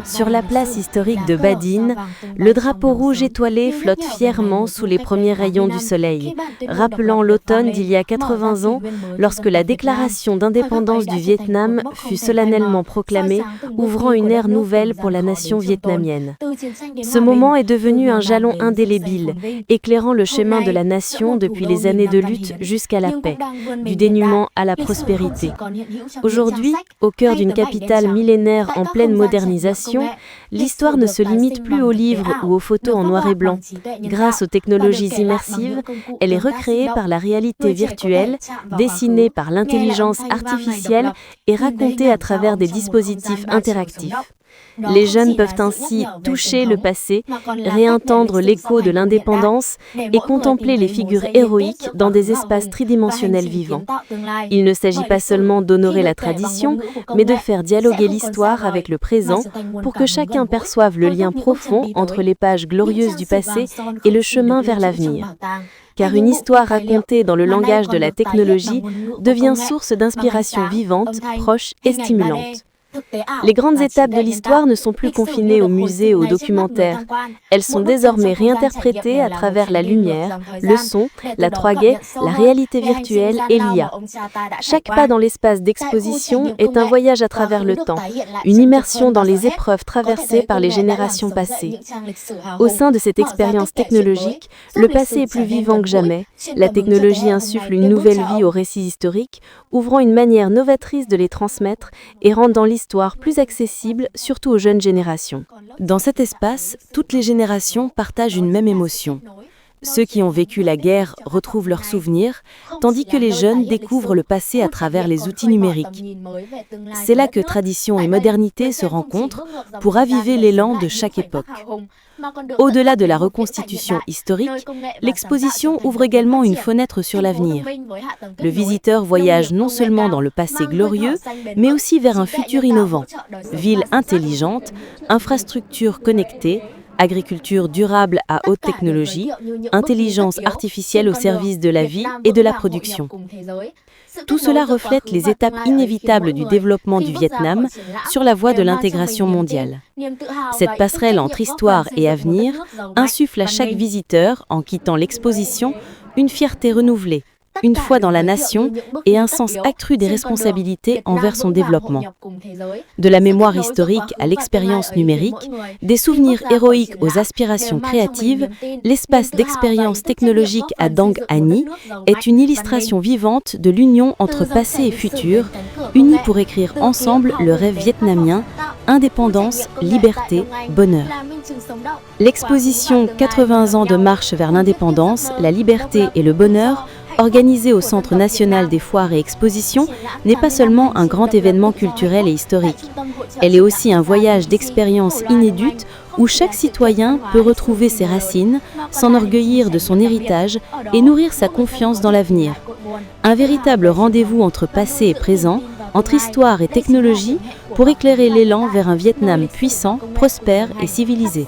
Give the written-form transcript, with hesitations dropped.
Sur la place historique de Ba Dinh, le drapeau rouge étoilé flotte fièrement sous les premiers rayons du soleil, rappelant l'automne d'il y a 80 ans, lorsque la déclaration d'indépendance du Vietnam fut solennellement proclamée, ouvrant une ère nouvelle pour la nation vietnamienne. Ce moment est devenu un jalon indélébile, éclairant le chemin de la nation depuis les années de lutte jusqu'à la paix, du dénuement à la prospérité. Aujourd'hui, au cœur d'une capitale millénaire en pleine modernisation, l'histoire ne se limite plus aux livres ou aux photos en noir et blanc. Grâce aux technologies immersives, elle est recréée par la réalité virtuelle, dessinée par l'intelligence artificielle et racontée à travers des dispositifs interactifs. Les jeunes peuvent ainsi toucher le passé, réentendre l'écho de l'indépendance et contempler les figures héroïques dans des espaces tridimensionnels vivants. Il ne s'agit pas seulement d'honorer la tradition, mais de faire dialoguer l'histoire avec le présent pour que chacun perçoive le lien profond entre les pages glorieuses du passé et le chemin vers l'avenir. Car une histoire racontée dans le langage de la technologie devient source d'inspiration vivante, proche et stimulante. Les grandes étapes de l'histoire ne sont plus confinées aux musées et aux documentaires. Elles sont désormais réinterprétées à travers la lumière, le son, la 3D, la réalité virtuelle et l'IA. Chaque pas dans l'espace d'exposition est un voyage à travers le temps, une immersion dans les épreuves traversées par les générations passées. Au sein de cette expérience technologique, le passé est plus vivant que jamais. La technologie insuffle une nouvelle vie aux récits historiques, ouvrant une manière novatrice de les transmettre et rendant l'histoire plus accessible, surtout aux jeunes générations. Dans cet espace, toutes les générations partagent une même émotion. Ceux qui ont vécu la guerre retrouvent leurs souvenirs, tandis que les jeunes découvrent le passé à travers les outils numériques. C'est là que tradition et modernité se rencontrent pour raviver l'élan de chaque époque. Au-delà de la reconstitution historique, l'exposition ouvre également une fenêtre sur l'avenir. Le visiteur voyage non seulement dans le passé glorieux, mais aussi vers un futur innovant. Ville intelligente, infrastructures connectées, agriculture durable à haute technologie, intelligence artificielle au service de la vie et de la production. Tout cela reflète les étapes inévitables du développement du Vietnam sur la voie de l'intégration mondiale. Cette passerelle entre histoire et avenir insuffle à chaque visiteur, en quittant l'exposition, une fierté renouvelée, une foi dans la nation et un sens accru des responsabilités envers son développement. De la mémoire historique à l'expérience numérique, des souvenirs héroïques aux aspirations créatives, l'espace d'expérience technologique à Dang Ani est une illustration vivante de l'union entre passé et futur, unis pour écrire ensemble le rêve vietnamien, indépendance, liberté, bonheur. L'exposition 80 ans de marche vers l'indépendance, la liberté et le bonheur, organisée au Centre national des foires et expositions, n'est pas seulement un grand événement culturel et historique. Elle est aussi un voyage d'expériences inédites où chaque citoyen peut retrouver ses racines, s'enorgueillir de son héritage et nourrir sa confiance dans l'avenir. Un véritable rendez-vous entre passé et présent, entre histoire et technologie, pour éclairer l'élan vers un Vietnam puissant, prospère et civilisé.